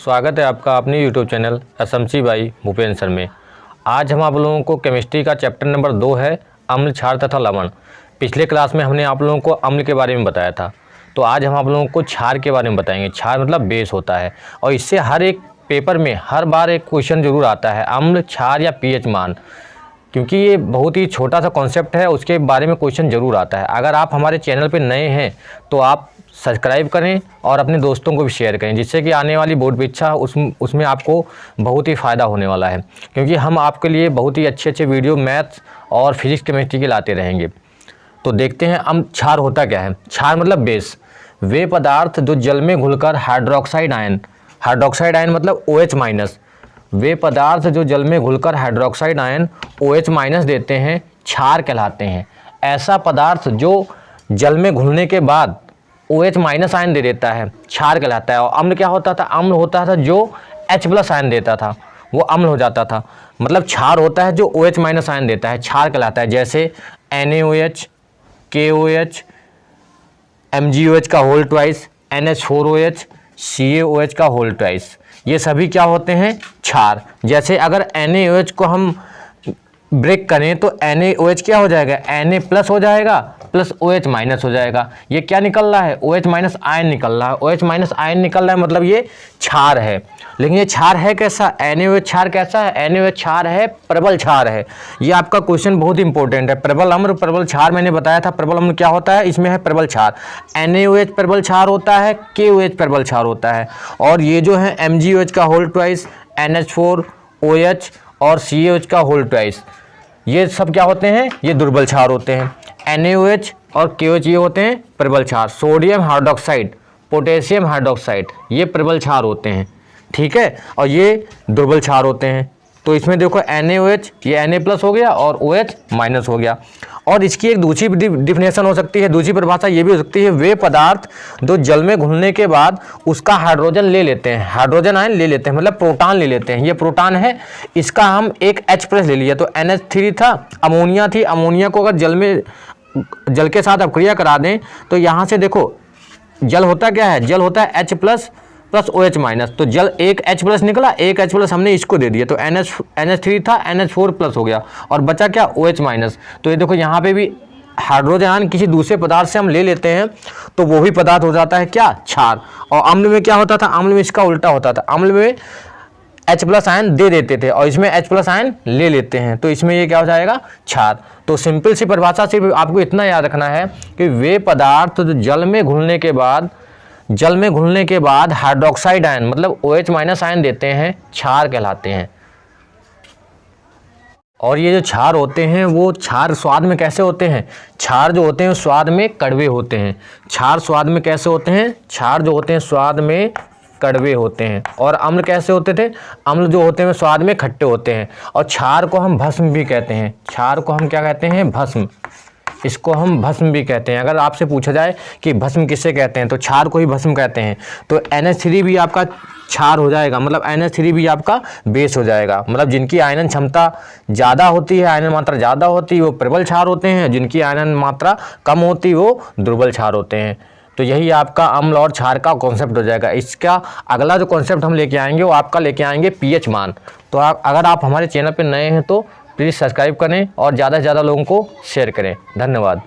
स्वागत है आपका अपने YouTube channel SMC by Bhupendra sir में। आज हम आप लोगों को केमिस्ट्री का चैप्टर नंबर 2 है अम्ल, क्षार तथा लवण। पिछले क्लास में हमने आप लोगों को अम्ल के बारे में बताया था, तो आज हम आप लोगों को क्षार के बारे में बताएंगे। क्षार मतलब बेस होता है और इससे हर एक पेपर में हर बार एक क्वेश्चन ज़रूर आता है, अम्ल, क्षार या पीएच मान। क्योंकि ये बहुत ही छोटा सा कॉन्सेप्ट है, उसके बारे में क्वेश्चन ज़रूर आता है। अगर आप हमारे चैनल पे नए हैं तो आप सब्सक्राइब करें और अपने दोस्तों को भी शेयर करें, जिससे कि आने वाली बोर्ड परीक्षा उसमें आपको बहुत ही फ़ायदा होने वाला है। क्योंकि हम आपके लिए बहुत ही अच्छे वीडियो मैथ्स और फिजिक्स केमिस्ट्री के लाते रहेंगे। तो देखते हैं हम क्षार होता क्या है। क्षार मतलब बेस, वे पदार्थ जो जल में घुलकर हाइड्रोक्साइड आयन मतलब OH माइनस, वे पदार्थ जो जल में घुलकर हाइड्रोक्साइड आयन OH माइनस देते हैं क्षार कहलाते हैं। ऐसा पदार्थ जो जल में घुलने के बाद OH माइनस आयन दे देता है क्षार कहलाता है। और अम्ल क्या होता था? अम्ल होता था जो H प्लस आयन देता था, वो अम्ल हो जाता था। मतलब क्षार होता है जो OH माइनस आयन देता है, क्षार कहलाता है। जैसे NaOH, KOH, MgOH का होल ट्वाइस, NH4OH, CaOH का होल ट्वाइस, ये सभी क्या होते हैं? क्षार। जैसे अगर NaOH को हम ब्रेक करें तो NaOH क्या हो जाएगा? Na प्लस हो जाएगा प्लस OH माइनस हो जाएगा। ये क्या निकल रहा है? OH माइनस आयन निकल रहा है। OH माइनस आयन निकल रहा है मतलब ये क्षार है। लेकिन ये क्षार है कैसा? NaOH क्षार कैसा है? NaOH क्षार है, प्रबल क्षार है। ये आपका क्वेश्चन बहुत इंपॉर्टेंट है। प्रबल अम्ल, प्रबल क्षार मैंने बताया था। प्रबल अम्ल क्या होता है? इसमें है प्रबल क्षार। NaOH प्रबल क्षार होता है, KOH प्रबल क्षार होता है। और ये जो है MgOH का होल ट्वाइस, NH4OH और CaOH का होल ट्वाइस, ये सब क्या होते हैं? ये दुर्बल क्षार होते हैं। NaOH और KOH ये होते हैं प्रबल क्षार। सोडियम हाइड्रोक्साइड, पोटेशियम हाइड्रोक्साइड, ये प्रबल क्षार होते हैं, ठीक है। और ये दुर्बल क्षार होते हैं। तो इसमें देखो NaOH, ये Na प्लस हो गया और OH माइनस हो गया। और इसकी एक दूसरी डिफिनेशन हो सकती है, दूसरी परिभाषा ये भी हो सकती है, वे पदार्थ जो जल में घुलने के बाद उसका हाइड्रोजन ले लेते हैं, हाइड्रोजन आयन ले लेते हैं, मतलब प्रोटॉन ले लेते हैं। ये प्रोटॉन है, इसका हम एक H प्लस ले लिया तो NH3 था, अमोनिया थी। अमोनिया को अगर जल के साथ अपक्रिया करा दें तो यहाँ से देखो जल होता क्या है? जल होता है H plus plus OH minus. तो जल एक H प्लस निकला, एक H प्लस हमने इसको दे दिया तो NH3 था, NH4 प्लस हो गया और बचा क्या? OH minus. तो ये देखो यहाँ पे भी हाइड्रोजन आयन किसी दूसरे पदार्थ से हम ले लेते हैं तो वो भी पदार्थ हो जाता है क्या? क्षार। और अम्ल में क्या होता था? अम्ल में इसका उल्टा होता था। अम्ल में H प्लस आयन दे देते थे और इसमें H प्लस आयन ले लेते हैं, तो इसमें ये क्या हो जाएगा? क्षार। तो सिंपल सी परिभाषा सिर्फ आपको इतना याद रखना है कि वे पदार्थ जो जल में घुलने के बाद हाइड्रोक्साइड आयन मतलब OH माइनस आयन देते हैं, क्षार कहलाते हैं। और ये जो क्षार होते हैं वो क्षार स्वाद में कैसे होते हैं? क्षार जो होते हैं स्वाद में कड़वे होते हैं। क्षार स्वाद में कैसे होते हैं? क्षार जो होते हैं स्वाद में कड़वे होते हैं। और अम्ल कैसे होते थे? अम्ल जो होते हैं स्वाद में खट्टे होते हैं। और क्षार को हम भस्म भी कहते हैं। क्षार को हम क्या कहते हैं? भस्म। इसको हम भस्म भी कहते हैं। अगर आपसे पूछा जाए कि भस्म किसे कहते हैं तो क्षार को ही भस्म कहते हैं। तो NH3 भी आपका क्षार हो जाएगा, मतलब NH3 भी आपका बेस हो जाएगा। मतलब जिनकी आयनन क्षमता ज़्यादा होती है, आयनन मात्रा ज़्यादा होती है, वो प्रबल क्षार होते हैं। जिनकी आयनन मात्रा कम होती है वो दुर्बल क्षार होते हैं। तो यही आपका अम्ल और क्षार का कॉन्सेप्ट हो जाएगा। इसका अगला जो कॉन्सेप्ट हम लेके आएंगे वो आपका लेके आएंगे पीएच मान। तो अगर आप हमारे चैनल पर नए हैं तो प्लीज़ सब्सक्राइब करें और ज़्यादा से ज़्यादा लोगों को शेयर करें। धन्यवाद।